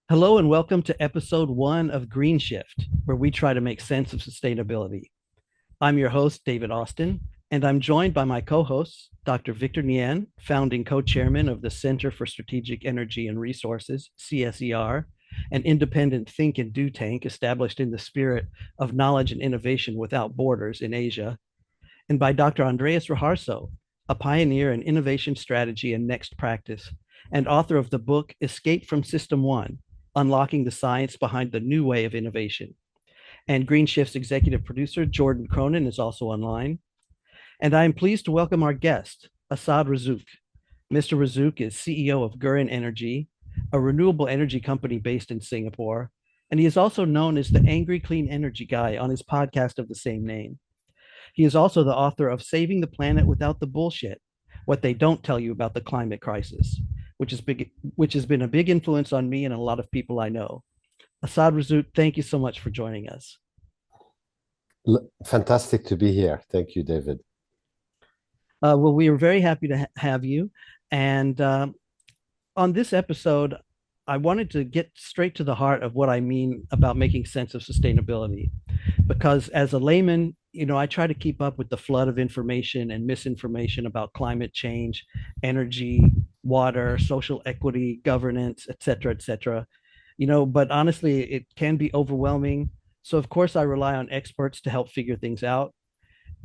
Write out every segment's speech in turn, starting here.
Hello and welcome to episode one of Green Shift, where we try to make sense of sustainability. I'm your host, David Austin, and I'm joined by my co hosts, Dr. Victor Nian, founding co chairman of the Center for Strategic Energy and Resources, CSER, an independent think and do tank established in the spirit of knowledge and innovation without borders in Asia, and by Dr. Andreas Raharso, a pioneer in innovation strategy and next practice, and author of the book Escape from System One, Unlocking the Science Behind the New Way of Innovation. And Green Shift's executive producer, Jordan Cronin, is also online. And I am pleased to welcome our guest, Assaad Razzouk. Mr. Razzouk is CEO of Gurīn Energy, a renewable energy company based in Singapore, and he is also known as the Angry Clean Energy Guy on his podcast of the same name. He is also the author of Saving the Planet Without the Bullshit, What They Don't Tell You About the Climate Crisis, which has been a big influence on me and a lot of people I know. Assaad Razzouk, thank you so much for joining us. Fantastic to be here. Thank you, David. Well, we are very happy to have you. And on this episode, I wanted to get straight to the heart of what I mean about making sense of sustainability. Because as a layman, I try to keep up with the flood of information and misinformation about climate change, energy, water, social equity, governance, et cetera, et cetera. But honestly, it can be overwhelming. So, of course, I rely on experts to help figure things out.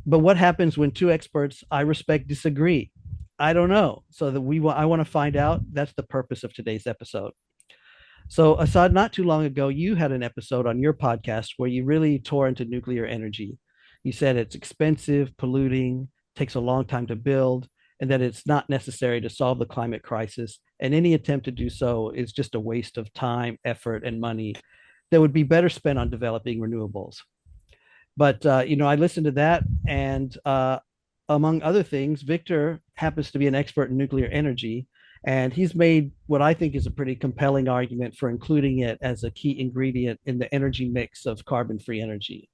But what happens when two experts I respect disagree? I don't know. So that I want to find out. That's the purpose of today's episode. So, Assaad, not too long ago, you had an episode on your podcast where you really tore into nuclear energy. You said it's expensive, polluting, takes a long time to build, and that it's not necessary to solve the climate crisis. And any attempt to do so is just a waste of time, effort, and money that would be better spent on developing renewables. But I listened to that, and among other things, Victor happens to be an expert in nuclear energy, and he's made what I think is a pretty compelling argument for including it as a key ingredient in the energy mix of carbon-free energy.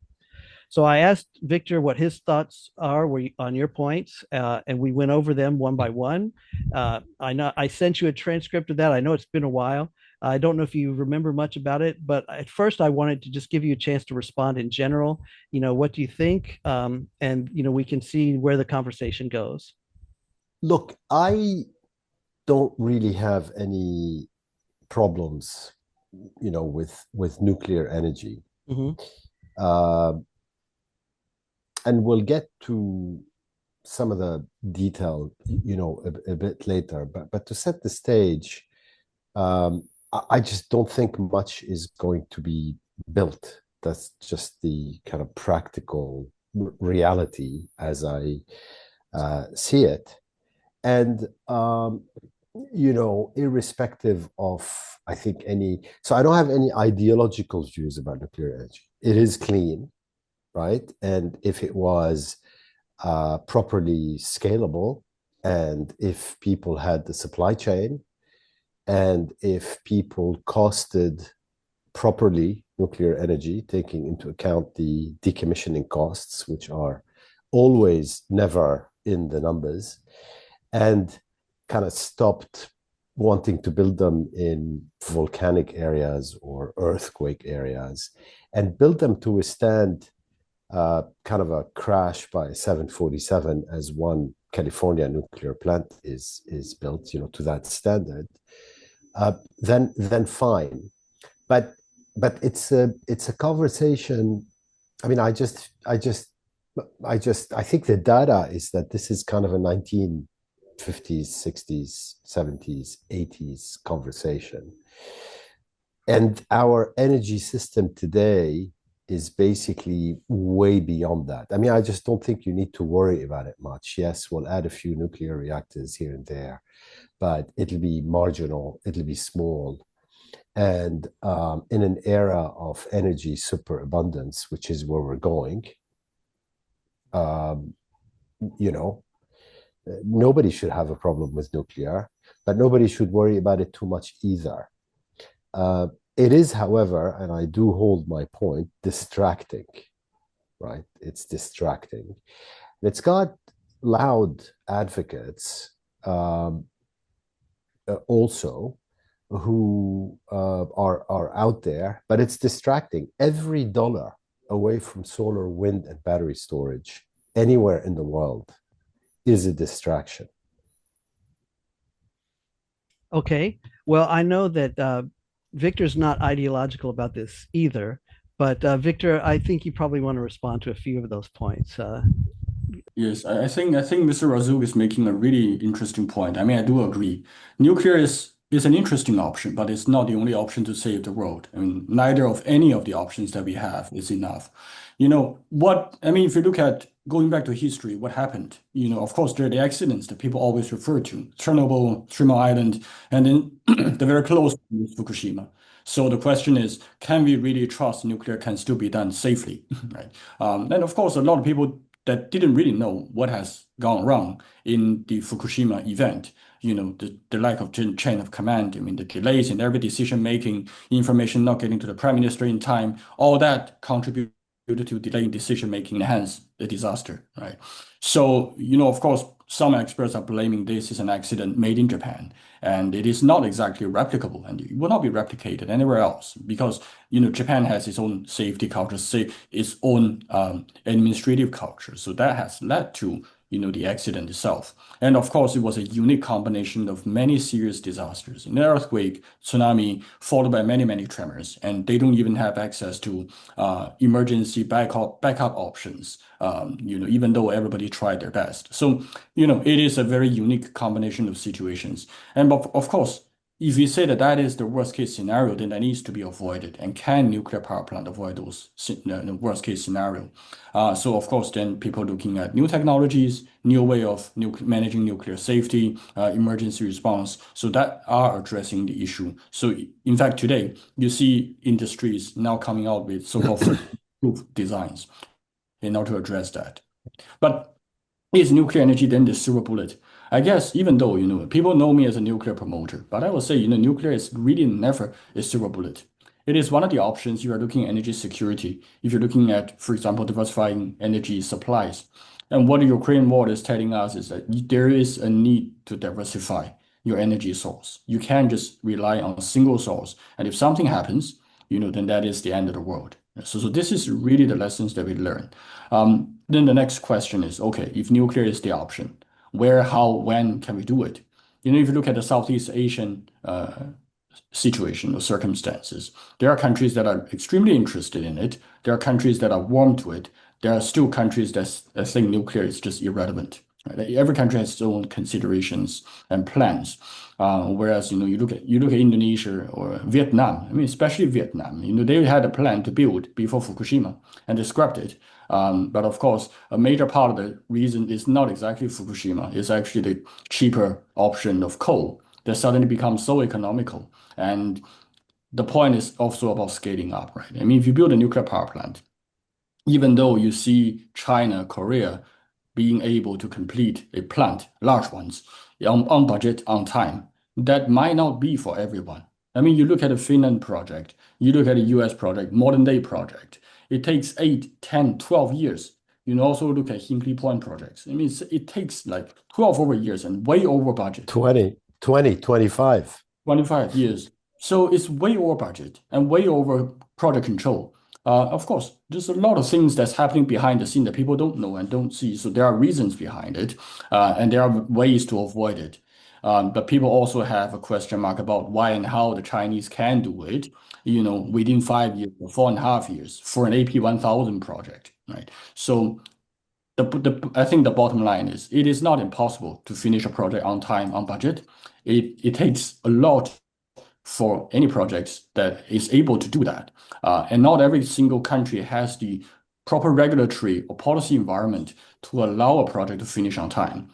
So I asked Victor what his thoughts are on your points, and we went over them one by one. I know I sent you a transcript of that. I know it's been a while. I don't know if you remember much about it, but at first I wanted to just give you a chance to respond in general. What do you think? And we can see where the conversation goes. Look, I don't really have any problems, with nuclear energy. Hmm. Uh, and we'll get to some of the detail, a bit later. But to set the stage, I just don't think much is going to be built. That's just the kind of practical reality as I see it. And irrespective of, I think, so I don't have any ideological views about nuclear energy. It is clean, right? And if it was properly scalable, and if people had the supply chain, and if people costed properly nuclear energy, taking into account the decommissioning costs, which are always never in the numbers, and kind of stopped wanting to build them in volcanic areas or earthquake areas and build them to withstand kind of a crash by 747 as one California nuclear plant is built, to that standard, then fine. But it's a conversation. I mean, I think the data is that this is kind of a 1950s, 60s, 70s, 80s conversation. And our energy system today is basically way beyond that. I mean, I just don't think you need to worry about it much. Yes, we'll add a few nuclear reactors here and there, but it'll be marginal, it'll be small. And in an era of energy superabundance, which is where we're going, um, you know, nobody should have a problem with nuclear, but nobody should worry about it too much either. Uh, it is, however, and I do hold my point, distracting, right? It's distracting. It's got loud advocates also who are out there, but it's distracting. Every dollar away from solar, wind, and battery storage anywhere in the world is a distraction. Okay. Well, I know that Victor's not ideological about this either, but Victor, I think you probably want to respond to a few of those points. Yes, I think Mr. Razzouk is making a really interesting point. I mean, I do agree. Nuclear is an interesting option, but it's not the only option to save the world. I mean, neither of any of the options that we have is enough. I mean, if you look at going back to history, what happened? Of course, there are the accidents that people always refer to, Chernobyl, 3 Mile Island, and then the very close one is Fukushima. So the question is, can we really trust nuclear can still be done safely, right? And of course, a lot of people that didn't really know what has gone wrong in the Fukushima event. The lack of chain of command, I mean, the delays in every decision making, information not getting to the prime minister in time, all that contributed to delaying decision making and hence the disaster, right? So, of course, some experts are blaming this as an accident made in Japan, and it is not exactly replicable, and it will not be replicated anywhere else because Japan has its own safety culture, say its own administrative culture, so that has led to the accident itself. And of course, it was a unique combination of many serious disasters, an earthquake, tsunami, followed by many, many tremors. And they don't even have access to emergency backup options, even though everybody tried their best. So, it is a very unique combination of situations. And of course, if you say that that is the worst case scenario, then that needs to be avoided. And can nuclear power plant avoid those worst case scenario? So of course, then people looking at new technologies, new way of managing nuclear safety, emergency response, so that are addressing the issue. So in fact, today you see industries now coming out with so-called proof designs in order to address that. But is nuclear energy then the silver bullet? I guess even though people know me as a nuclear promoter, but I will say nuclear is really never a silver bullet. It is one of the options you are looking at energy security. If you're looking at, for example, diversifying energy supplies, and what the Ukraine war is telling us is that there is a need to diversify your energy source. You can't just rely on a single source, and if something happens, then that is the end of the world. So this is really the lessons that we learn. Then the next question is, okay, if nuclear is the option, where, how, when can we do it? If you look at the Southeast Asian situation or circumstances, there are countries that are extremely interested in it. There are countries that are warm to it. There are still countries that think nuclear is just irrelevant. Right? Every country has its own considerations and plans. Whereas you look at Indonesia or Vietnam. I mean, especially Vietnam. They had a plan to build before Fukushima, and they scrapped it. But of course, a major part of the reason is not exactly Fukushima. It's actually the cheaper option of coal that suddenly becomes so economical. And the point is also about scaling up, right? I mean, if you build a nuclear power plant, even though you see China, Korea being able to complete a plant, large ones, on budget, on time, that might not be for everyone. I mean, you look at the Finland project, you look at the US project, modern day project, it takes 8, 10, 12 years. Also look at Hinkley Point projects. I mean, it takes like 12 over years and way over budget. 25. 25 years. So it's way over budget and way over project control. Of course, there's a lot of things that's happening behind the scene that people don't know and don't see. So there are reasons behind it, and there are ways to avoid it. But people also have a question mark about why and how the Chinese can do it, within 5 years or 4.5 years for an AP1000 project, right? So I think the bottom line is it is not impossible to finish a project on time, on budget. It takes a lot for any projects that is able to do that. And not every single country has the proper regulatory or policy environment to allow a project to finish on time.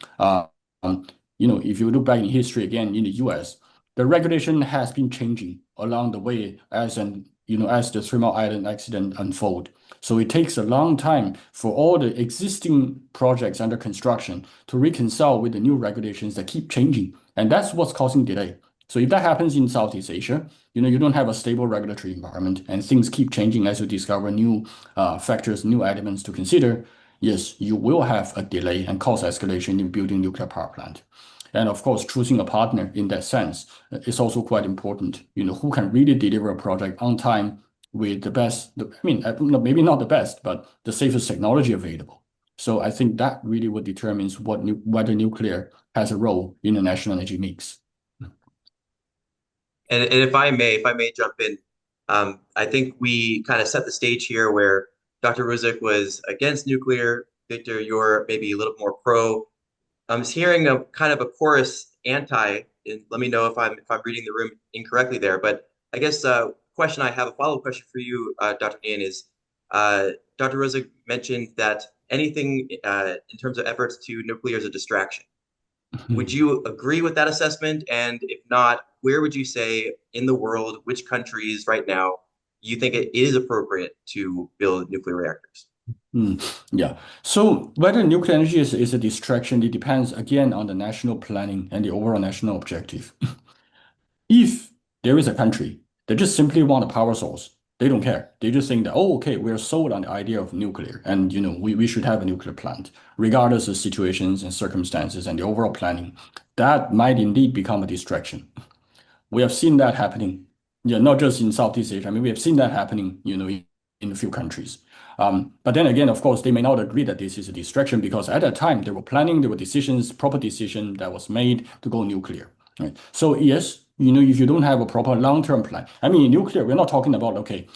If you look back in history again in the US, the regulation has been changing along the way as the 3 Mile Island accident unfold. So it takes a long time for all the existing projects under construction to reconcile with the new regulations that keep changing. And that's what's causing delay. So if that happens in Southeast Asia, you don't have a stable regulatory environment and things keep changing as you discover new factors, new elements to consider, yes, you will have a delay and cost escalation in building nuclear power plant. And of course, choosing a partner in that sense is also quite important. Who can really deliver a project on time with the best, maybe not the best, but the safest technology available. So I think that really what determines whether nuclear has a role in the national energy mix. And if I may jump in, I think we kind of set the stage here where Dr. Razzouk was against nuclear. Victor, you're maybe a little more pro. I'm hearing a kind of a chorus anti, and let me know if I'm reading the room incorrectly there. But I guess question I have, a follow-up question for you, Dr. Nian, is Dr. Razzouk mentioned that anything in terms of efforts to nuclear is a distraction. Would you agree with that assessment? And if not, where would you say in the world, which countries right now, you think it is appropriate to build nuclear reactors? Yeah. So whether nuclear energy is a distraction, it depends again on the national planning and the overall national objective. If there is a country that just simply want a power source, they don't care. They just think that, oh, okay, we're sold on the idea of nuclear, and we should have a nuclear plant, regardless of situations and circumstances and the overall planning. That might indeed become a distraction. We have seen that happening, not just in Southeast Asia. I mean, we have seen that happening, in a few countries. But then again, of course, they may not agree that this is a distraction because at that time there were planning, there were decisions, proper decision that was made to go nuclear. Right? So yes, if you don't have a proper long-term plan, I mean, in nuclear, we're not talking about, okay,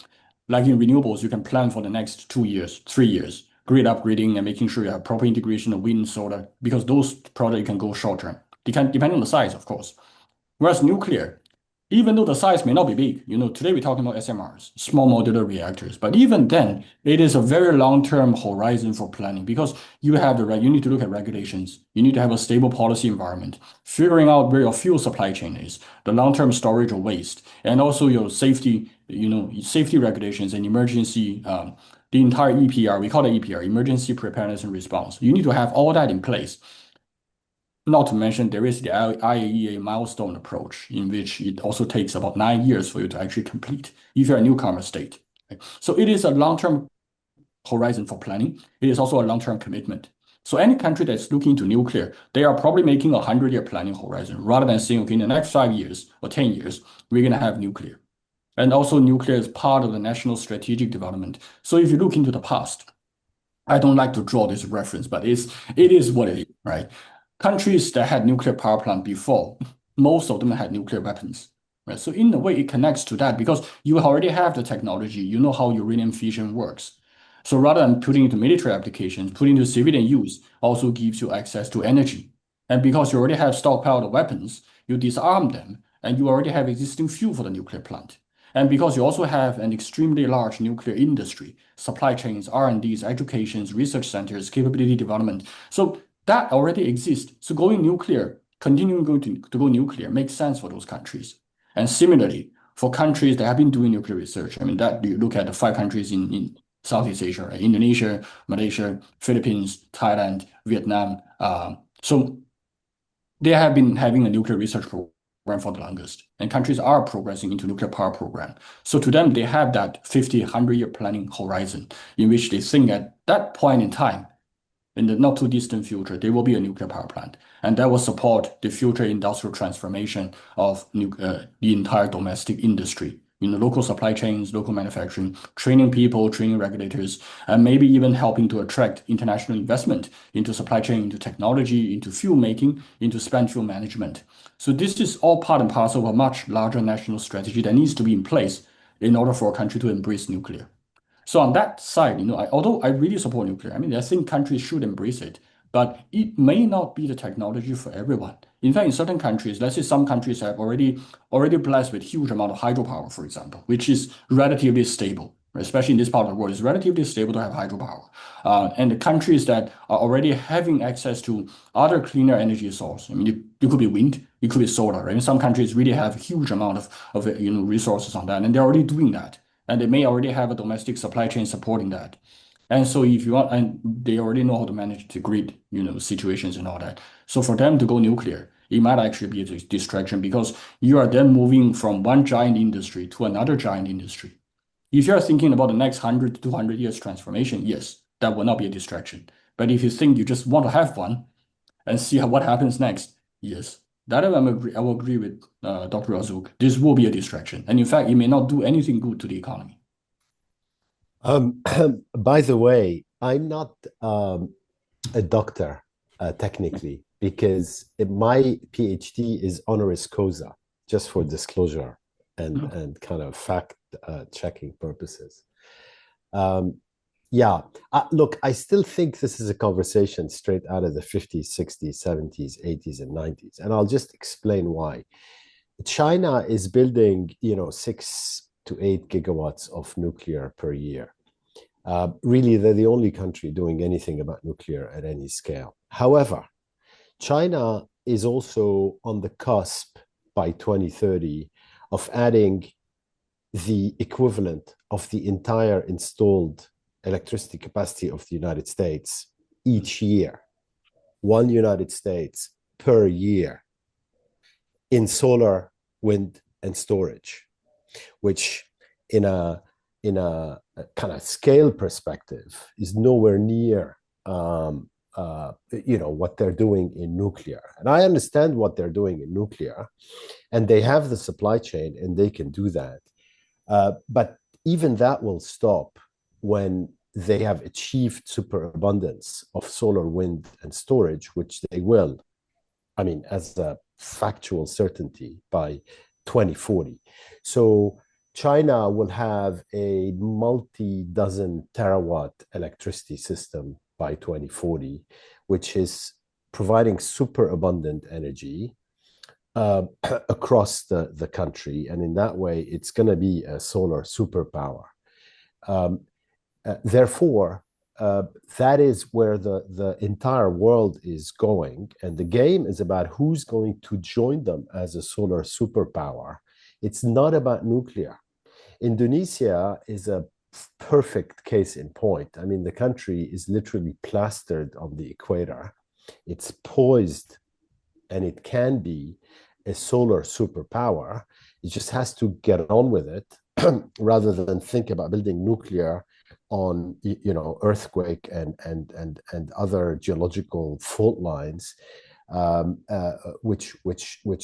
like in renewables, you can plan for the next 2 years, 3 years, grid upgrading and making sure you have proper integration of wind, solar, because those projects can go short-term. Depending on the size, of course. Whereas nuclear, even though the size may not be big, today we're talking about SMRs, small modular reactors, but even then, it is a very long-term horizon for planning because you need to look at regulations, you need to have a stable policy environment, figuring out where your fuel supply chain is, the long-term storage of waste, and also your safety, safety regulations and emergency, the entire EPR, we call it EPR, emergency preparedness and response. You need to have all that in place. Not to mention, there is the IAEA milestone approach, in which it also takes about 9 years for you to actually complete if you're a newcomer state. Right? So it is a long-term horizon for planning. It is also a long-term commitment. So any country that's looking into nuclear, they are probably making a 100-year planning horizon rather than saying, okay, in the next 5 years or 10 years, we're going to have nuclear. And also nuclear is part of the national strategic development. So if you look into the past, I don't like to draw this reference, but it is what it is, right? Countries that had nuclear power plant before, most of them had nuclear weapons. Right? So in a way, it connects to that because you already have the technology, you know how uranium fission works. So rather than putting into military applications, putting into civilian use also gives you access to energy. And because you already have stockpiled weapons, you disarm them, and you already have existing fuel for the nuclear plant. And because you also have an extremely large nuclear industry, supply chains, R&Ds, educations, research centers, capability development. So that already exists. So going nuclear, continuing to go nuclear makes sense for those countries. And similarly, for countries that have been doing nuclear research, I mean, that you look at the 5 countries in Southeast Asia, right? Indonesia, Malaysia, Philippines, Thailand, Vietnam. So they have been having a nuclear research program for the longest, and countries are progressing into nuclear power program. So to them, they have that 50, 100-year planning horizon in which they think at that point in time, in the not too distant future, there will be a nuclear power plant, and that will support the future industrial transformation of the entire domestic industry, local supply chains, local manufacturing, training people, training regulators, and maybe even helping to attract international investment into supply chain, into technology, into fuel making, into spent fuel management. So this is all part and parcel of a much larger national strategy that needs to be in place in order for a country to embrace nuclear. So on that side, although I really support nuclear, I mean, I think countries should embrace it, but it may not be the technology for everyone. In fact, in certain countries, let's say some countries have already blessed with huge amount of hydropower, for example, which is relatively stable, especially in this part of the world. It's relatively stable to have hydropower. And the countries that are already having access to other cleaner energy source, I mean, it could be wind, it could be solar, right? And some countries really have a huge amount of resources on that, and they're already doing that. And they may already have a domestic supply chain supporting that. And so if you want, and they already know how to manage the grid, situations and all that. So for them to go nuclear, it might actually be a distraction because you are then moving from one giant industry to another giant industry. If you're thinking about the next 100 to 200 years transformation, yes, that will not be a distraction. But if you think you just want to have one and see what happens next, Yes, that I will agree with Dr. Razzouk. This will be a distraction, and in fact, it may not do anything good to the economy. Um, by the way, I'm not a doctor technically because my PhD is honoris causa, just for disclosure and kind of fact checking purposes. Um, yeah, look, I still think this is a conversation straight out of the 50s, 60s, 70s, 80s, and 90s, and I'll just explain why. China is building, 6 to 8 gigawatts of nuclear per year. Really, they're the only country doing anything about nuclear at any scale. However, China is also on the cusp by 2030 of adding the equivalent of the entire installed electricity capacity of the United States each year, one United States per year in solar, wind, and storage, which in a kind of scale perspective is nowhere near what they're doing in nuclear. And I understand what they're doing in nuclear, and they have the supply chain and they can do that. But even that will stop when they have achieved superabundance of solar, wind, and storage, which they will, I mean, as a factual certainty by 2040. So China will have a multi-dozen terawatt electricity system by 2040, which is providing superabundant energy across the country. And in that way, it's going to be a solar superpower. Therefore, that is where the entire world is going. And the game is about who's going to join them as a solar superpower. It's not about nuclear. Indonesia is a perfect case in point. I mean, the country is literally plastered on the equator. It's poised, and it can be a solar superpower. It just has to get on with it rather than think about building nuclear on earthquake and other geological fault lines, which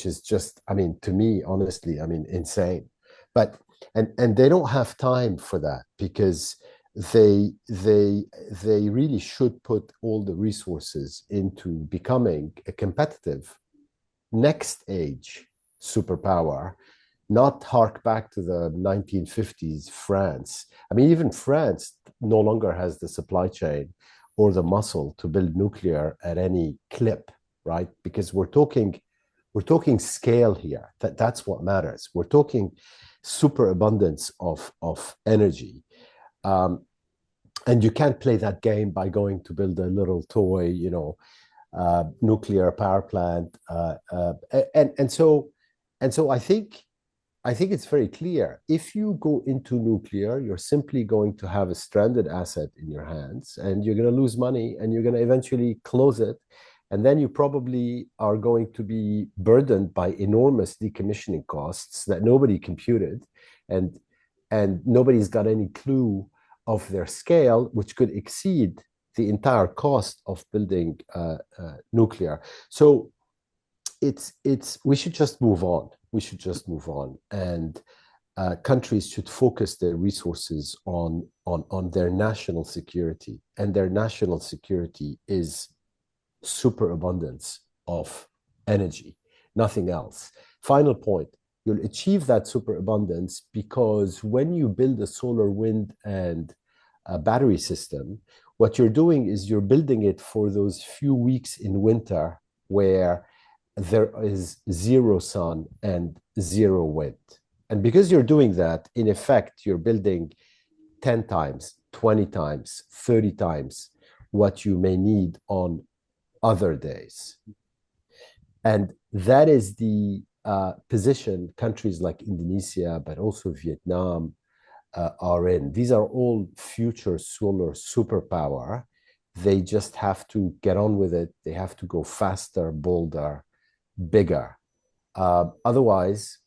is just, I mean, to me, honestly, I mean, insane. But and they don't have time for that because they really should put all the resources into becoming a competitive next age superpower, not hark back to the 1950s France. I mean, even France no longer has the supply chain or the muscle to build nuclear at any clip, right? Because we're talking scale here. That's what matters. We're talking superabundance of energy. And you can't play that game by going to build a little toy, nuclear power plant. And so I think it's very clear. If you go into nuclear, you're simply going to have a stranded asset in your hands, and you're going to lose money, and you're going to eventually close it. And then you probably are going to be burdened by enormous decommissioning costs that nobody computed, and nobody's got any clue of their scale, which could exceed the entire cost of building nuclear. So we should just move on. We should just move on, and countries should focus their resources on their national security, and their national security is superabundance of energy, nothing else. Final point: you'll achieve that superabundance because when you build a solar, wind, and a battery system, what you're doing is you're building it for those few weeks in winter where there is zero sun and zero wind. And because you're doing that, in effect, you're building 10 times, 20 times, 30 times what you may need on other days. And that is the position countries like Indonesia, but also Vietnam, are in. These are all future solar superpower. They just have to get on with it. They have to go faster, bolder, bigger. Otherwise,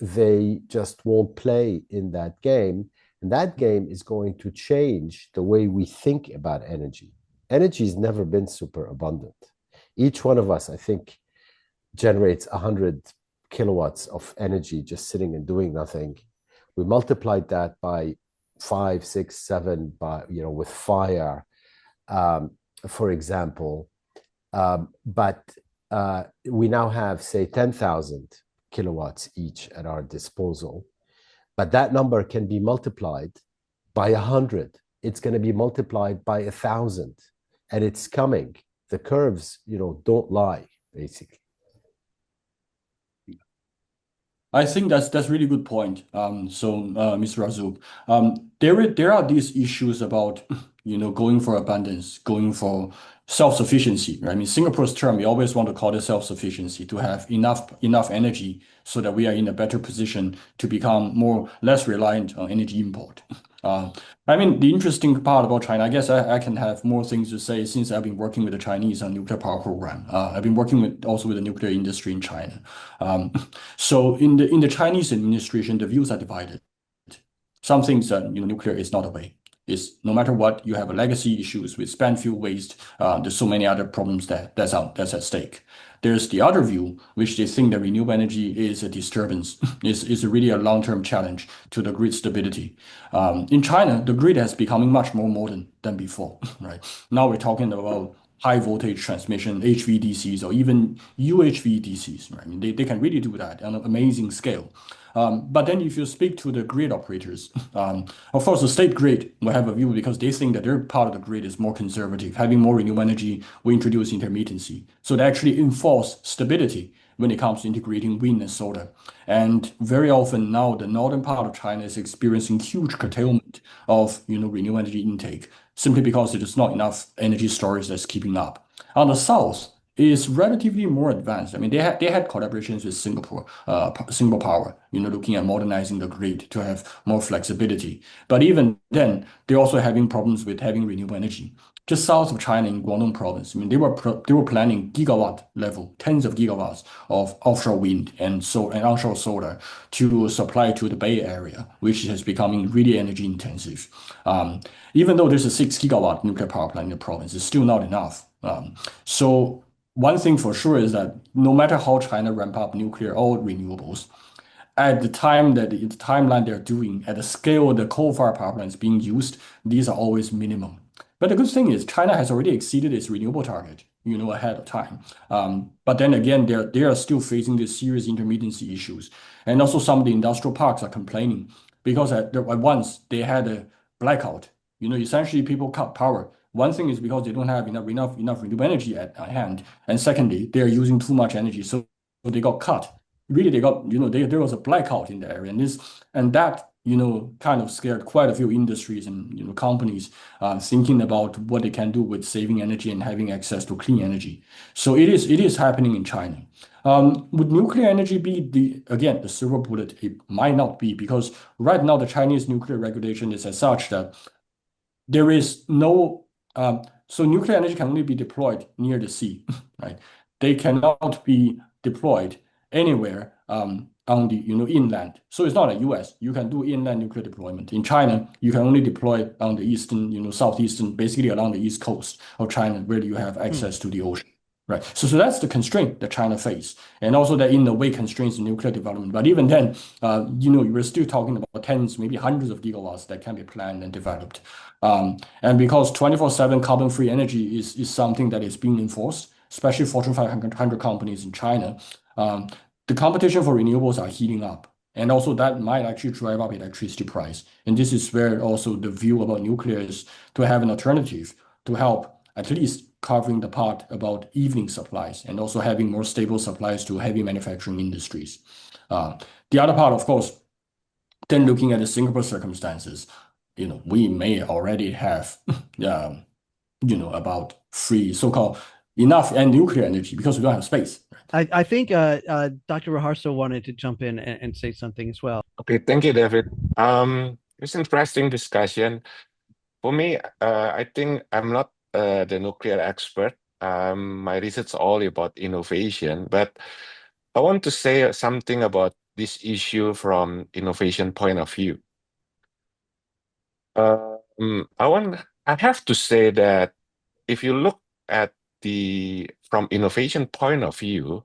they just won't play in that game. And that game is going to change the way we think about energy. Energy has never been super abundant. Each one of us, I think, generates 100 kilowatts of energy just sitting and doing nothing. We multiplied that by 5, 6, 7, by with fire, for example. But we now have, say, 10,000 kilowatts each at our disposal. But that number can be multiplied by 100. It's going to be multiplied by 1,000, and it's coming. The curves, don't lie, basically. I think that's really good point. Mr. Razzouk, there are these issues about going for abundance, going for self-sufficiency. Right? I mean, Singapore's term, we always want to call it self-sufficiency, to have enough energy so that we are in a better position to become less reliant on energy import. I mean, the interesting part about China, I guess I can have more things to say since I've been working with the Chinese on nuclear power program. I've been working also with the nuclear industry in China. So in the Chinese administration, the views are divided. Some things that nuclear is not a way. Is no matter what, you have a legacy issues with spent fuel waste. There's so many other problems that's at stake. There's the other view, which they think that renewable energy is a disturbance, is really a long-term challenge to the grid stability. In China, the grid has becoming much more modern than before. Right now, we're talking about high voltage transmission, HVDCs, or even UHVDCs. Right? I mean, they can really do that on an amazing scale. But then if you speak to the grid operators, of course, the state grid will have a view because they think that their part of the grid is more conservative. Having more renewable energy will introduce intermittency. So they actually enforce stability when it comes to integrating wind and solar. And very often now, the northern part of China is experiencing huge curtailment of renewable energy intake, simply because there is not enough energy storage that's keeping up. On the south, is relatively more advanced. I mean, they had collaborations with Singapore Power, looking at modernizing the grid to have more flexibility. But even then, they're also having problems with having renewable energy. Just south of China in Guangdong province, I mean, they were planning gigawatt level, tens of gigawatts of offshore wind and onshore solar to supply to the Bay Area, which is becoming really energy intensive. Even though there's a 6 gigawatt nuclear power plant in the province, it's still not enough. So one thing for sure is that no matter how China ramp up nuclear or renewables, at the timeline they're doing, at the scale the coal-fired power plants being used, these are always minimum. But the good thing is China has already exceeded its renewable target, ahead of time. But then again, they are still facing these serious intermittency issues. And also some of the industrial parks are complaining because at once they had a blackout. Essentially people cut power. One thing is because they don't have enough renewable energy at hand, and secondly, they are using too much energy, so they got cut. Really, there was a blackout in the area, and that kind of scared quite a few industries and companies thinking about what they can do with saving energy and having access to clean energy. So it is happening in China. Would nuclear energy be the silver bullet? It might not be, because right now the Chinese nuclear regulation is as such that there is no so nuclear energy can only be deployed near the sea, right? They cannot be deployed anywhere on the inland. So it's not like US. You can do inland nuclear deployment. In China, you can only deploy on the eastern, southeastern, basically along the east coast of China, where you have access to the ocean. Right. So that's the constraint that China face. And also that in a way constrains the nuclear development. But even then, we're still talking about tens, maybe hundreds of gigawatts that can be planned and developed. And because 24/7 carbon-free energy is something that is being enforced, especially Fortune 500 companies in China, the competition for renewables are heating up. And also that might actually drive up electricity price. And this is where also the view about nuclear is to have an alternative to help at least covering the part about evening supplies and also having more stable supplies to heavy manufacturing industries. The other part, of course, then looking at the Singapore circumstances, we may already have, about free so-called enough and nuclear energy because we don't have space. I think Dr. Raharso wanted to jump in and say something as well. Okay, thank you, David. It's an interesting discussion. For me, I think I'm not the nuclear expert. My research is all about innovation, but I want to say something about this issue from innovation point of view. I have to say that if you look at from innovation point of view,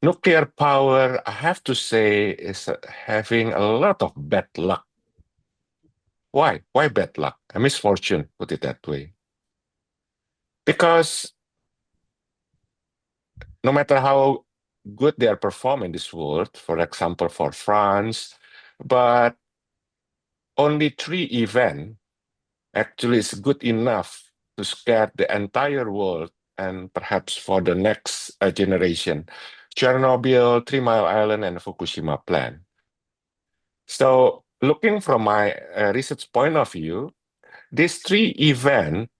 nuclear power, I have to say, is having a lot of bad luck. Why? Why bad luck? A misfortune, put it that way. Because no matter how good they are performing in this world, for example, for France, but only 3 events actually is good enough to scare the entire world and perhaps for the next generation. Chernobyl, 3 Mile Island, and Fukushima plant. So looking from my research point of view, these 3 events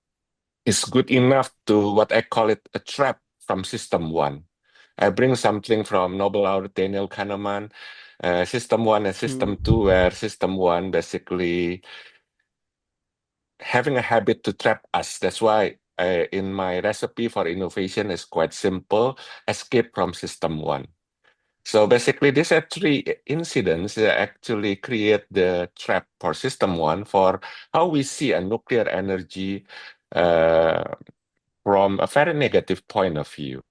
is good enough to what I call it a trap from system one. I bring something from Nobel laureate Daniel Kahneman, system one and system two, where system one basically having a habit to trap us. That's why in my recipe for innovation is quite simple, escape from system one. So basically, these are 3 incidents that actually create the trap for system one for how we see a nuclear energy from a very negative point of view.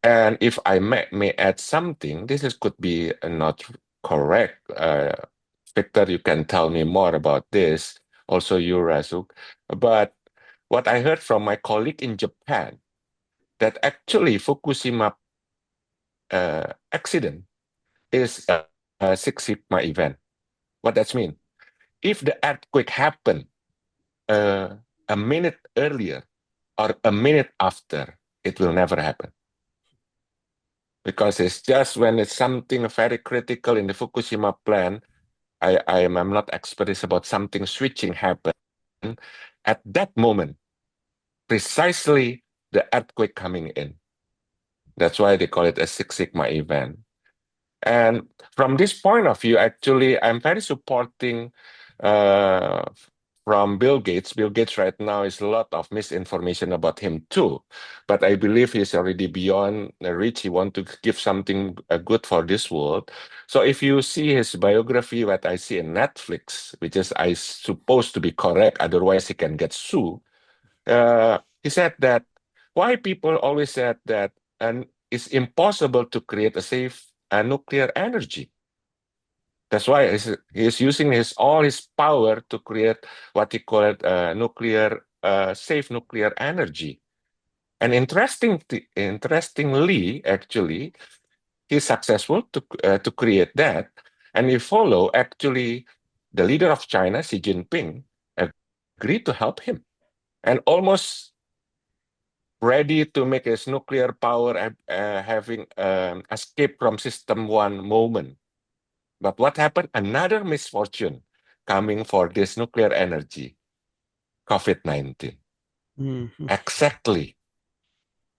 And if I may add something, could be not correct. Victor, you can tell me more about this. Also, you, Razzouk. But what I heard from my colleague in Japan, that actually Fukushima accident is a Six Sigma event. What does mean? If the earthquake happened a minute earlier or a minute after, it will never happen. Because it's just when it's something very critical in the Fukushima plant, I'm not expert about something switching happen. At that moment, precisely the earthquake coming in. That's why they call it a Six Sigma event. And from this point of view, actually, I'm very supporting from Bill Gates. Bill Gates right now is a lot of misinformation about him too, but I believe he's already beyond the reach. He wants to give something good for this world. So if you see his biography, what I see in Netflix, which is I supposed to be correct, otherwise he can get sued. He said that why people always said that and it's impossible to create a safe nuclear energy. That's why he's using all his power to create what he called safe nuclear energy. And interestingly, actually, he's successful to create that. And we follow actually the leader of China, Xi Jinping, agreed to help him, and almost ready to make his nuclear power having escape from system one moment. But what happened? Another misfortune coming for this nuclear energy, COVID-19. Exactly.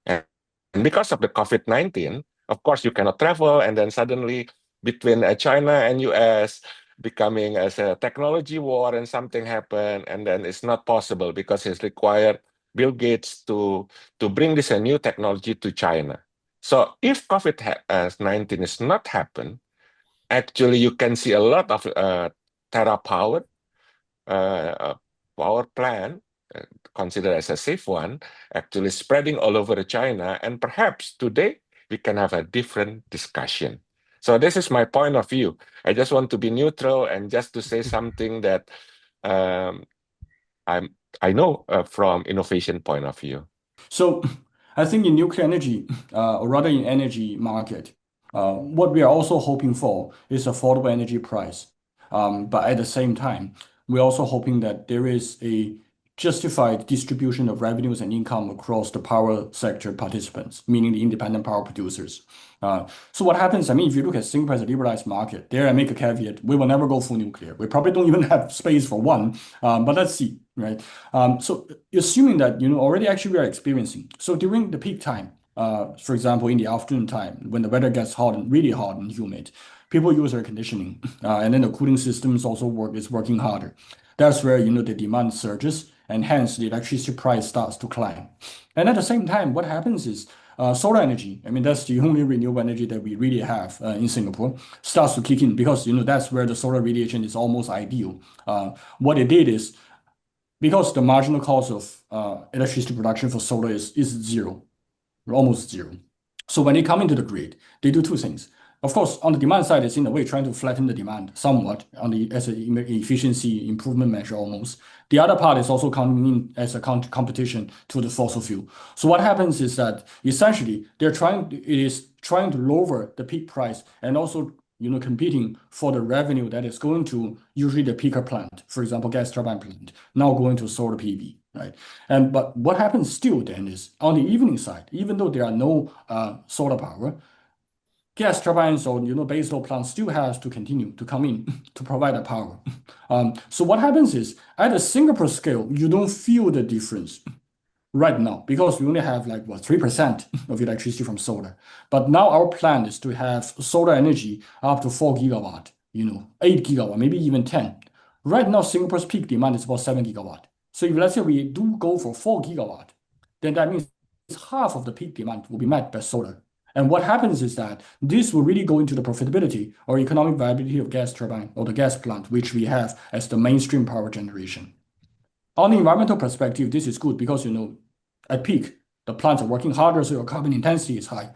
And because of the COVID-19, of course, you cannot travel, and then suddenly between China and US becoming as a technology war, and something happened, and then it's not possible because it's required Bill Gates to bring this a new technology to China. So if COVID-19 is not happen, actually you can see a lot of Terra-powered power plant, considered as a safe one, actually spreading all over China. And perhaps today we can have a different discussion. So this is my point of view. I just want to be neutral and just to say something that I know from innovation point of view. So I think in nuclear energy, or rather in energy market, what we are also hoping for is affordable energy price. But at the same time, we're also hoping that there is a justified distribution of revenues and income across the power sector participants, meaning the independent power producers. So what happens, I mean, if you look at Singapore as a liberalized market, there I make a caveat, we will never go full nuclear. We probably don't even have space for one, but let's see, right? So assuming that, already actually we are experiencing. So during the peak time, for example, in the afternoon time, when the weather gets hot and really hot and humid, people use air conditioning, and then the cooling systems also is working harder. That's where, the demand surges, and hence the electricity price starts to climb. And at the same time, what happens is solar energy, I mean, that's the only renewable energy that we really have in Singapore, starts to kick in because, that's where the solar radiation is almost ideal. What it did is because the marginal cost of electricity production for solar is zero, almost zero. So when they come into the grid, they do two things. Of course, on the demand side, it's in a way trying to flatten the demand somewhat as an efficiency improvement measure almost. The other part is also coming in as a competition to the fossil fuel. So what happens is that essentially it is trying to lower the peak price and also competing for the revenue that is going to usually the peaker plant, for example, gas turbine plant, now going to solar PV, right? But what happens still then is on the evening side, even though there are no solar power, gas turbines or baseload plants still has to continue to come in to provide the power. So what happens is at a Singapore scale, you don't feel the difference right now because we only have like 3% of electricity from solar. But now our plan is to have solar energy up to 4 gigawatt, 8 gigawatt, maybe even 10. Right now, Singapore's peak demand is about 7 gigawatt. So if let's say we do go for 4 gigawatt, then that means half of the peak demand will be met by solar. And what happens is that this will really go into the profitability or economic viability of gas turbine or the gas plant, which we have as the mainstream power generation. On the environmental perspective, this is good because, at peak, the plants are working harder, so your carbon intensity is high.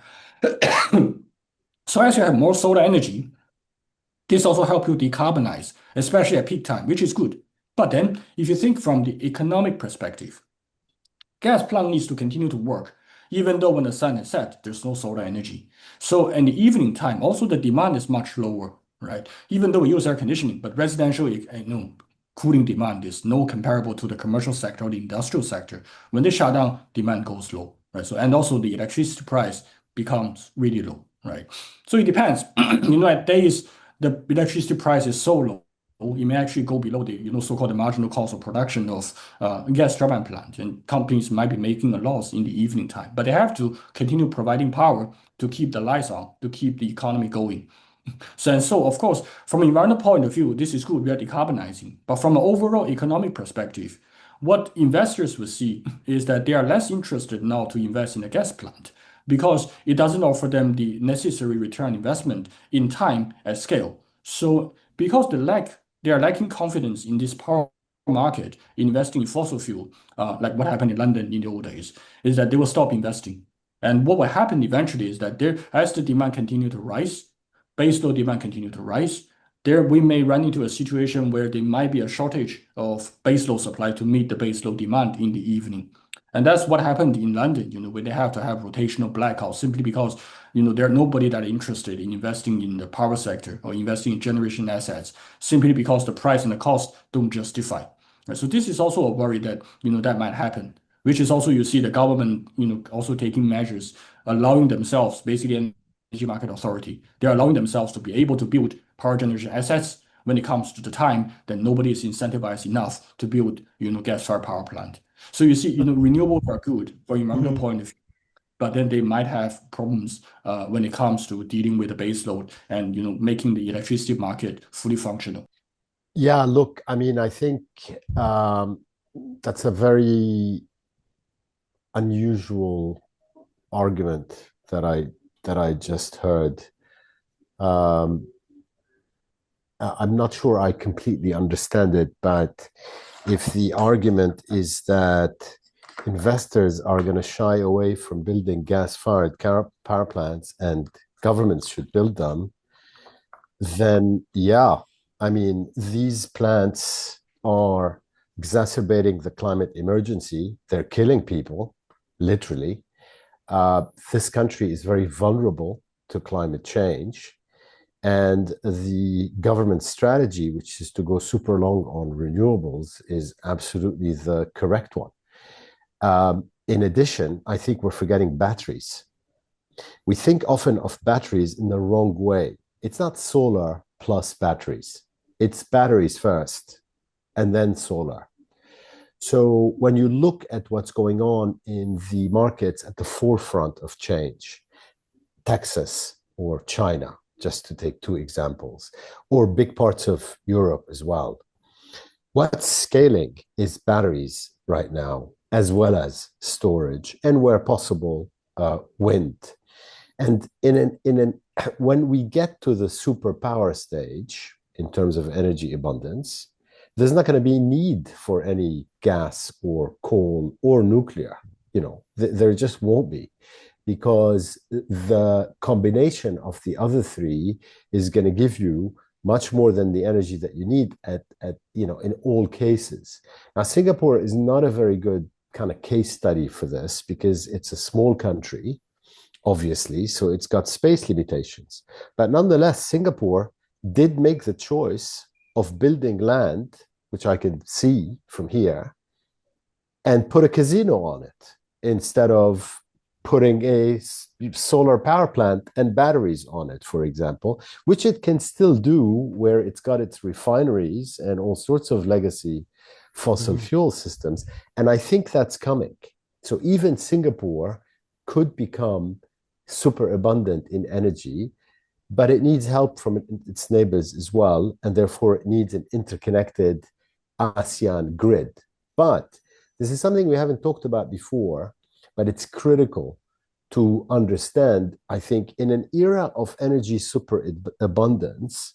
So as you have more solar energy, this also helps you decarbonize, especially at peak time, which is good. But then, if you think from the economic perspective, gas plant needs to continue to work, even though when the sun is set, there's no solar energy. So in the evening time, also the demand is much lower, right? Even though we use air conditioning, but residential, cooling demand is no comparable to the commercial sector or the industrial sector. When they shut down, demand goes low, right? So and also the electricity price becomes really low, right? So it depends. At days the electricity price is so low, it may actually go below the so-called marginal cost of production of gas turbine plant, and companies might be making a loss in the evening time, but they have to continue providing power to keep the lights on, to keep the economy going. So of course, from an environmental point of view, this is good. We are decarbonizing. But from an overall economic perspective, what investors will see is that they are less interested now to invest in a gas plant because it doesn't offer them the necessary return investment in time at scale. So because they are lacking confidence in this power market, investing in fossil fuel, like what happened in London in the old days, is that they will stop investing. And what will happen eventually is that as the demand continue to rise, baseload demand continue to rise, there we may run into a situation where there might be a shortage of baseload supply to meet the baseload demand in the evening. And that's what happened in London, when they have to have rotational blackouts simply because, there's nobody that interested in investing in the power sector or investing in generation assets simply because the price and the cost don't justify. Right? So this is also a worry that, that might happen, which is also you see the government, also taking measures, allowing themselves basically Energy Market Authority. They're allowing themselves to be able to build power generation assets when it comes to the time that nobody is incentivized enough to build, gas-fired power plant. So you see, renewables are good from environmental point of view, but then they might have problems when it comes to dealing with the base load and making the electricity market fully functional. Yeah, look, I mean, I think that's a very unusual argument that I just heard. I'm not sure I completely understand it, but if the argument is that investors are going to shy away from building gas-fired power plants and governments should build them, then yeah, I mean, these plants are exacerbating the climate emergency. They're killing people, literally. This country is very vulnerable to climate change. And the government strategy, which is to go super long on renewables, is absolutely the correct one. In addition, I think we're forgetting batteries. We think often of batteries in the wrong way. It's not solar plus batteries. It's batteries first and then solar. So when you look at what's going on in the markets at the forefront of change, Texas or China, just to take two examples, or big parts of Europe as well, what's scaling is batteries right now, as well as storage, and where possible, wind. And when we get to the superpower stage in terms of energy abundance, there's not going to be need for any gas or coal or nuclear. There just won't be, because the combination of the other three is going to give you much more than the energy that you need in all cases. Now, Singapore is not a very good kind of case study for this because it's a small country, obviously, so it's got space limitations. But nonetheless, Singapore did make the choice of building land, which I can see from here, and put a casino on it instead of putting a solar power plant and batteries on it, for example, which it can still do where it's got its refineries and all sorts of legacy fossil fuel systems. And I think that's coming. So even Singapore could become super abundant in energy, but it needs help from its neighbors as well. And therefore, it needs an interconnected ASEAN grid. But this is something we haven't talked about before, but it's critical to understand. I think in an era of energy superabundance,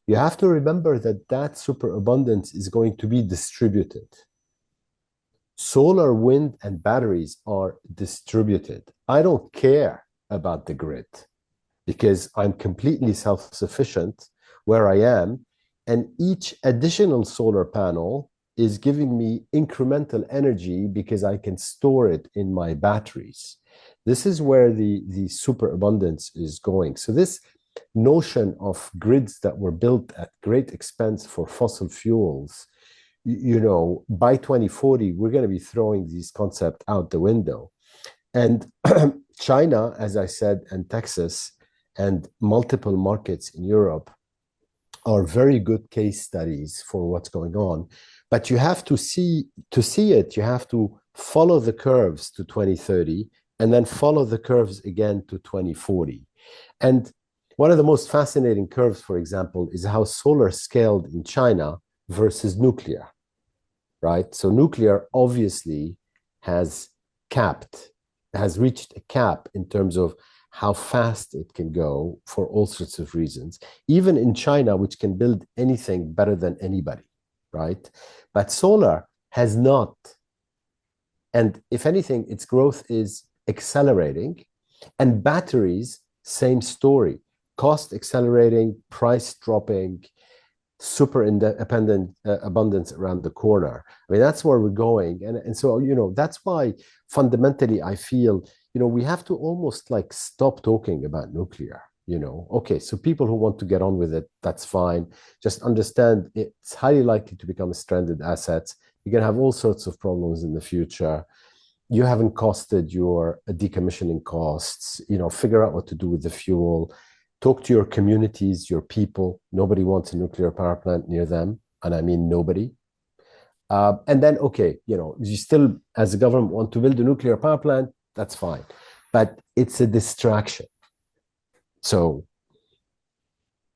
you have to remember that that superabundance is going to be distributed. Solar, wind, and batteries are distributed. I don't care about the grid because I'm completely self-sufficient where I am, and each additional solar panel is giving me incremental energy because I can store it in my batteries. This is where the superabundance is going. So this notion of grids that were built at great expense for fossil fuels, by 2040, we're going to be throwing these concepts out the window. And China, as I said, and Texas, and multiple markets in Europe are very good case studies for what's going on. But you have to see it, you have to follow the curves to 2030 and then follow the curves again to 2040. And one of the most fascinating curves, for example, is how solar scaled in China versus nuclear, right? So nuclear obviously has reached a cap in terms of how fast it can go for all sorts of reasons, even in China, which can build anything better than anybody, right? But solar has not. And if anything, its growth is accelerating. And batteries, same story. Cost accelerating, price dropping, super independent abundance around the corner. I mean, that's where we're going. And so, that's why fundamentally I feel, we have to almost like stop talking about nuclear. Okay, so people who want to get on with it, that's fine. Just understand it's highly likely to become a stranded asset. You're going to have all sorts of problems in the future. You haven't costed your decommissioning costs, figure out what to do with the fuel. Talk to your communities, your people. Nobody wants a nuclear power plant near them. And I mean nobody. And then, okay, you still, as a government, want to build a nuclear power plant, that's fine. But it's a distraction. So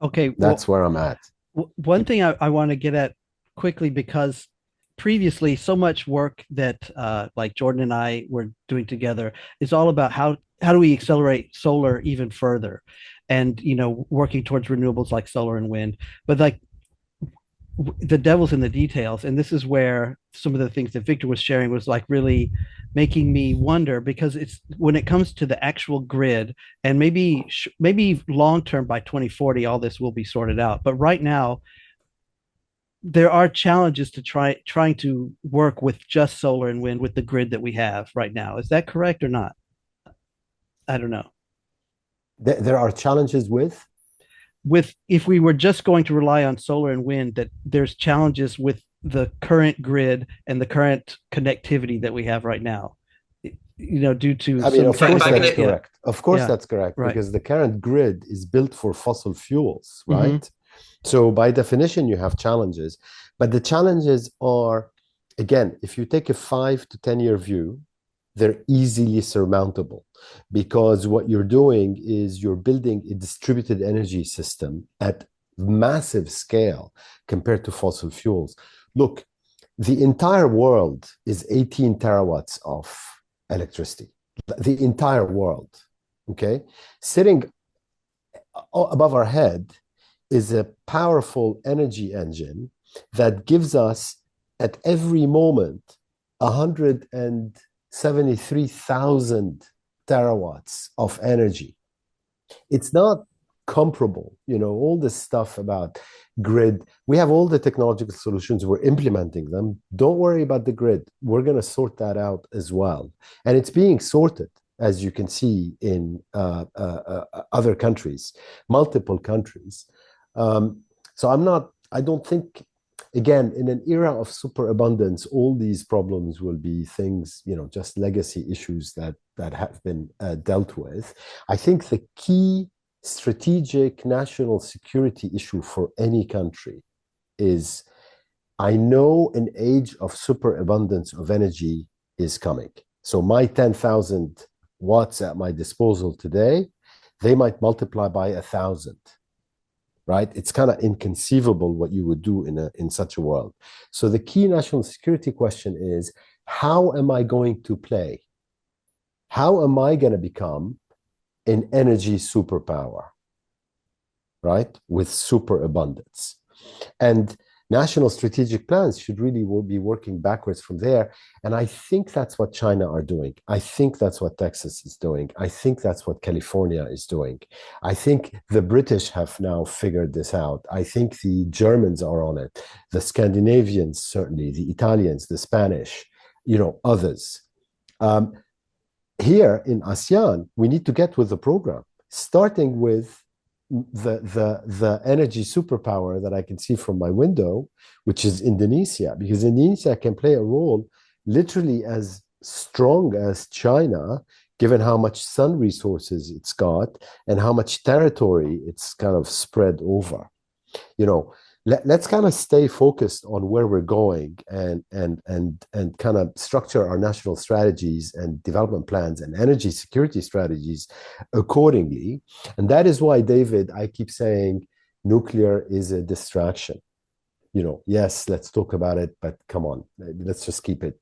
okay, that's where I'm at. One thing I want to get at quickly, because previously so much work that like Jordan and I were doing together is all about how do we accelerate solar even further, and working towards renewables like solar and wind. But like the devil's in the details, and this is where some of the things that Victor was sharing was like really making me wonder, because it's when it comes to the actual grid, and maybe long term by 2040 all this will be sorted out, but right now there are challenges to trying to work with just solar and wind with the grid that we have right now. Is that correct or not? I don't know. There are challenges with if we were just going to rely on solar and wind, that there's challenges with the current grid and the current connectivity that we have right now, due to of course that's correct. Of course that's correct, right. Because the current grid is built for fossil fuels, right? So by definition, you have challenges, but the challenges are, again, if you take a 5 to 10 year view, they're easily surmountable, because what you're doing is you're building a distributed energy system at massive scale compared to fossil fuels. Look, the entire world is 18 terawatts of electricity, the entire world, okay? Sitting above our head is a powerful energy engine that gives us at every moment 173,000 terawatts of energy. It's not comparable, all this stuff about grid. We have all the technological solutions, we're implementing them. Don't worry about the grid. We're going to sort that out as well. And it's being sorted, as you can see in other countries, multiple countries. So I don't think, again, in an era of superabundance, all these problems will be things, just legacy issues that have been dealt with. I think the key strategic national security issue for any country is, I know an age of superabundance of energy is coming. So my 10,000 watts at my disposal today, they might multiply by 1,000. Right? It's kind of inconceivable what you would do in such a world. So the key national security question is, how am I going to play? How am I going to become an energy superpower, right? With superabundance. And national strategic plans should really be working backwards from there. And I think that's what China are doing. I think that's what Texas is doing. I think that's what California is doing. I think the British have now figured this out. I think the Germans are on it. The Scandinavians, certainly, the Italians, the Spanish, others. Here in ASEAN, we need to get with the program, starting with the energy superpower that I can see from my window, which is Indonesia, because Indonesia can play a role literally as strong as China, given how much sun resources it's got and how much territory it's kind of spread over. Let's kind of stay focused on where we're going and kind of structure our national strategies and development plans and energy security strategies accordingly. And that is why, David, I keep saying nuclear is a distraction. Yes, let's talk about it, but come on, let's just keep it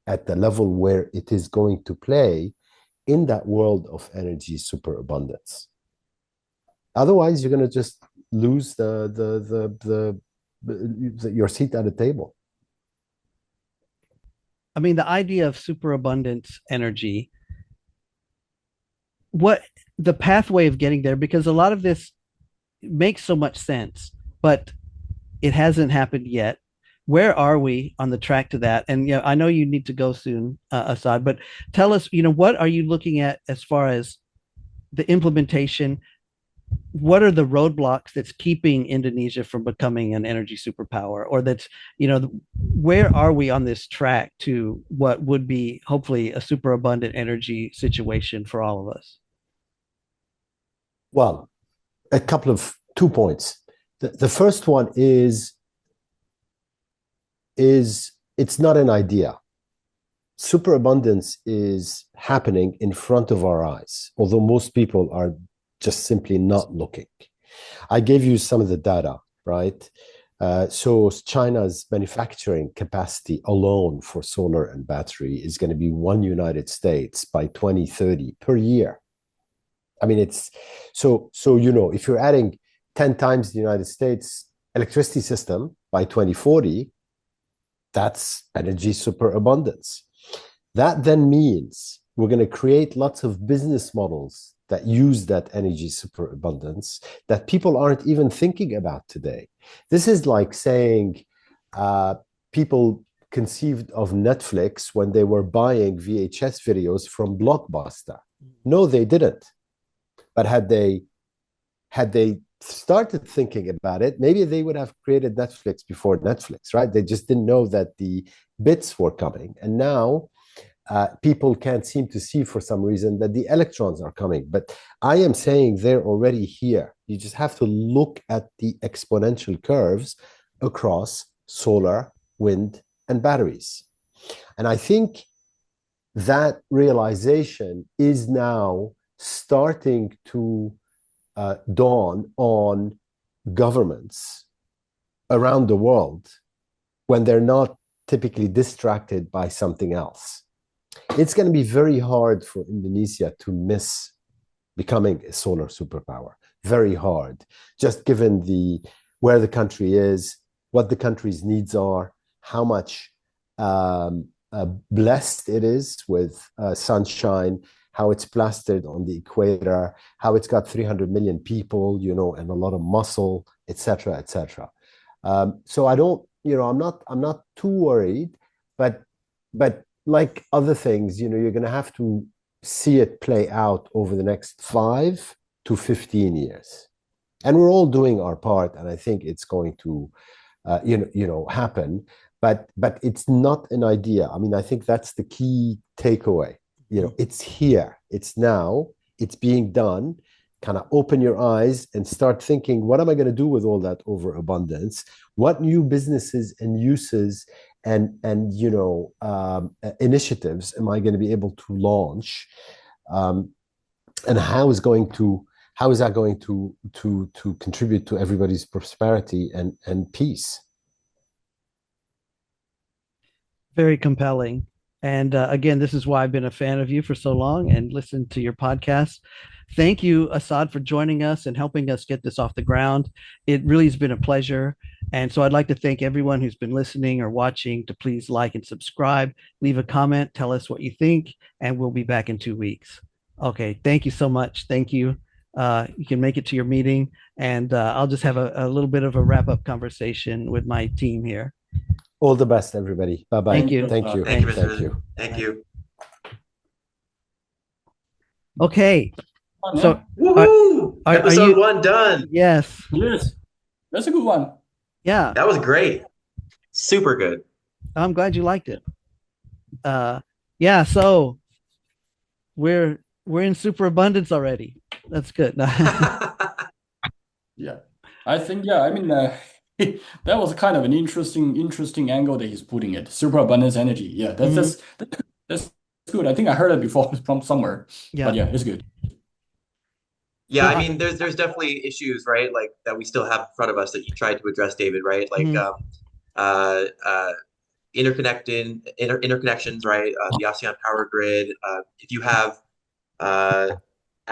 at the level where it is going to play in that world of energy superabundance. Otherwise, you're going to just lose your seat at the table. I mean, the idea of superabundance energy, what the pathway of getting there, because a lot of this makes so much sense, but it hasn't happened yet. Where are we on the track to that? And I know you need to go soon, Assaad, but tell us, what are you looking at as far as the implementation? What are the roadblocks that's keeping Indonesia from becoming an energy superpower, or that's, where are we on this track to what would be hopefully a superabundant energy situation for all of us? Well, 2 points. The first one is it's not an idea. Superabundance is happening in front of our eyes, although most people are just simply not looking. I gave you some of the data, right? So China's manufacturing capacity alone for solar and battery is going to be 1 United States by 2030 per year. I mean, it's so if you're adding 10 times the United States electricity system by 2040, that's energy superabundance. That then means we're going to create lots of business models that use that energy superabundance that people aren't even thinking about today. This is like saying people conceived of Netflix when they were buying VHS videos from Blockbuster. No, they didn't. But had they started thinking about it, maybe they would have created Netflix before Netflix, right? They just didn't know that the bits were coming. And now people can't seem to see for some reason that the electrons are coming. But I am saying they're already here. You just have to look at the exponential curves across solar, wind, and batteries. And I think that realization is now starting to dawn on governments around the world when they're not typically distracted by something else. It's going to be very hard for Indonesia to miss becoming a solar superpower. very hard, just given where the country is, what the country's needs are, how much blessed it is with sunshine, how it's plastered on the equator, how it's got 300 million people, and a lot of muscle, etc., etc. So I don't, I'm not too worried, but like other things, you're going to have to see it play out over the next 5 to 15 years. And we're all doing our part, and I think it's going to, happen. But it's not an idea. I mean, I think that's the key takeaway. It's here, it's now, it's being done. Kind of open your eyes and start thinking, what am I going to do with all that overabundance? What new businesses and uses and initiatives am I going to be able to launch? And how is that going to contribute to everybody's prosperity and peace? Very compelling. And again, this is why I've been a fan of you for so long and listened to your podcast. Thank you, Assaad, for joining us and helping us get this off the ground. It really has been a pleasure. And so I'd like to thank everyone who's been listening or watching to please like and subscribe, leave a comment, tell us what you think, and we'll be back in 2 weeks. Okay, thank you so much. Thank you. You can make it to your meeting, and I'll just have a little bit of a wrap-up conversation with my team here. All the best, everybody. Bye-bye. Thank you. Thank you. Thank you, Mr. Thank Razzouk. you. Thank you. Okay. So Woohoo! are Episode you- 1 done. yes. Yes, that's a good one. Yeah. That was great. Super good. I'm glad you liked it. Yeah, so we're in superabundance already. That's good. Yeah, I think, I mean, that was kind of an interesting angle that he's putting it. Superabundance energy. Yeah, that's good. I think I heard it before from somewhere. Yeah. But yeah, it's good. Yeah, Well, I mean, there's definitely issues, right? Like that we still have in front of us that you tried to address, David, right? Like interconnections, right? The ASEAN power grid. If you have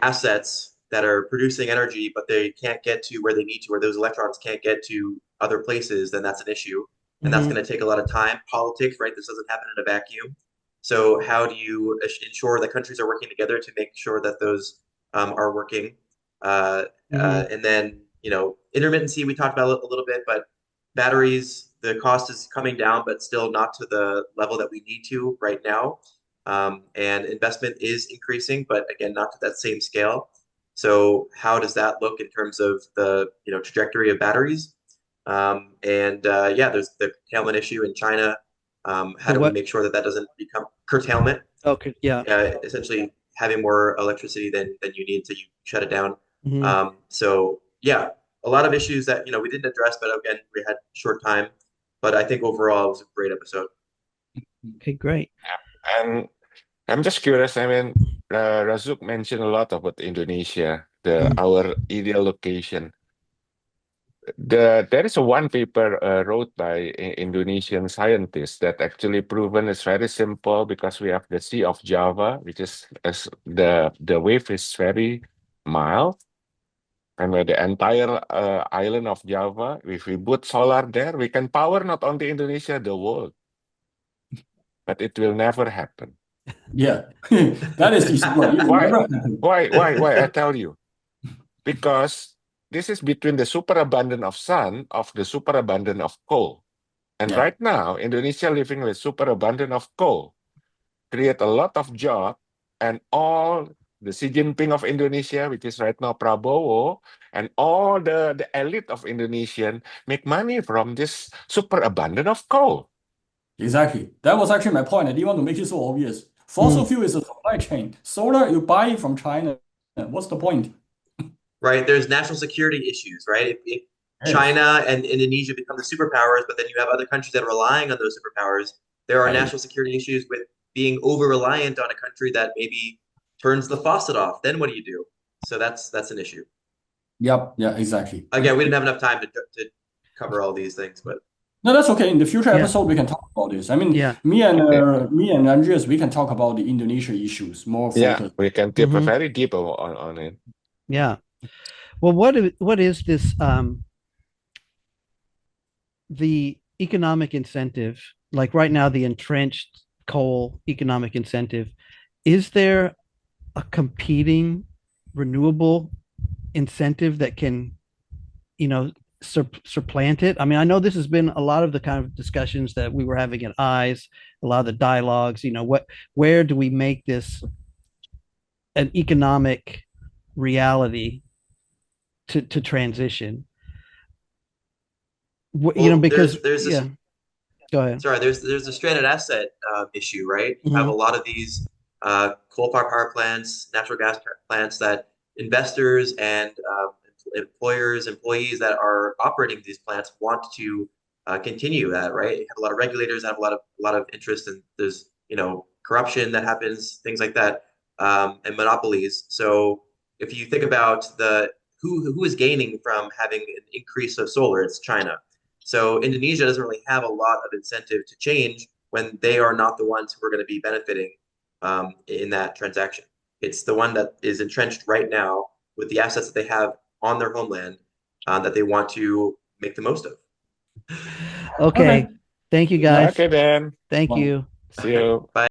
assets that are producing energy, but they can't get to where they need to, or those electrons can't get to other places, then that's an issue. And that's going to take a lot of time. Politics, right? This doesn't happen in a vacuum. So how do you ensure that countries are working together to make sure that those are working? And then, intermittency, we talked about a little bit, but batteries, the cost is coming down, but still not to the level that we need to right now. And investment is increasing, but again, not to that same scale. So how does that look in terms of the trajectory of batteries? There's the curtailment issue in China. How do we make sure that doesn't become curtailment? Okay, yeah. Essentially having more electricity than you need, so you shut it down. A lot of issues that we didn't address, but again, we had short time. But I think overall it was a great episode. Okay, great. And I'm just curious. I mean, Razzouk mentioned a lot about Indonesia, our ideal location. There is one paper wrote by Indonesian scientists that actually proven it's very simple because we have the Sea of Java, which is the wave is very mild, and where the entire island of Java, if we put solar there, we can power not only Indonesia, the world. But it will never happen. Yeah, that is easy. Why? I tell you, because this is between the superabundance of sun of the superabundance of coal. And right now, Indonesia living with superabundance of coal create a lot of job, and all the Xi Jinping of Indonesia, which is right now Prabowo, and all the elite of Indonesian make money from this superabundance of coal. Exactly. That was actually my point. I didn't want to make it so obvious. Fossil fuel is a supply chain. Solar, you buy it from China. What's the point? Right. There's national security issues, right? If China and Indonesia become the superpowers, but then you have other countries that are relying on those superpowers, there are national security issues with being over-reliant on a country that maybe turns the faucet off. Then what do you do? So that's an issue. Yep. Yeah, exactly. Again, we didn't have enough time to cover all these things, but no, that's okay. In the future episode, we can talk about this. I mean, me and Andreas, we can talk about the Indonesia issues more focused. Yeah, we can dip very deep on it. Yeah. Well, what is this the economic incentive? Like right now, the entrenched coal economic incentive. Is there a competing renewable incentive that can, you know, supplant it? I mean, I know this has been a lot of the kind of discussions that we were having at eyes, a lot of the dialogues, you know, where do we make this an economic reality to transition? You know, Well, because there's this yeah, go ahead. sorry, there's a stranded asset issue, right? You have a Mhm. lot of these coal-fired power plants, natural gas plants that investors and employers, employees that are operating these plants want to continue that, right? You have a lot of regulators that have a lot of interest, and there's corruption that happens, things like that, and monopolies. So if you think about the who is gaining from having an increase of solar, it's China. So Indonesia doesn't really have a lot of incentive to change when they are not the ones who are going to be benefiting in that transaction. It's the one that is entrenched right now with the assets that they have on their homeland that they want to make the most of. Okay. Okay. Thank you Yeah. guys. Okay then. Thank Well, you. See you. Bye.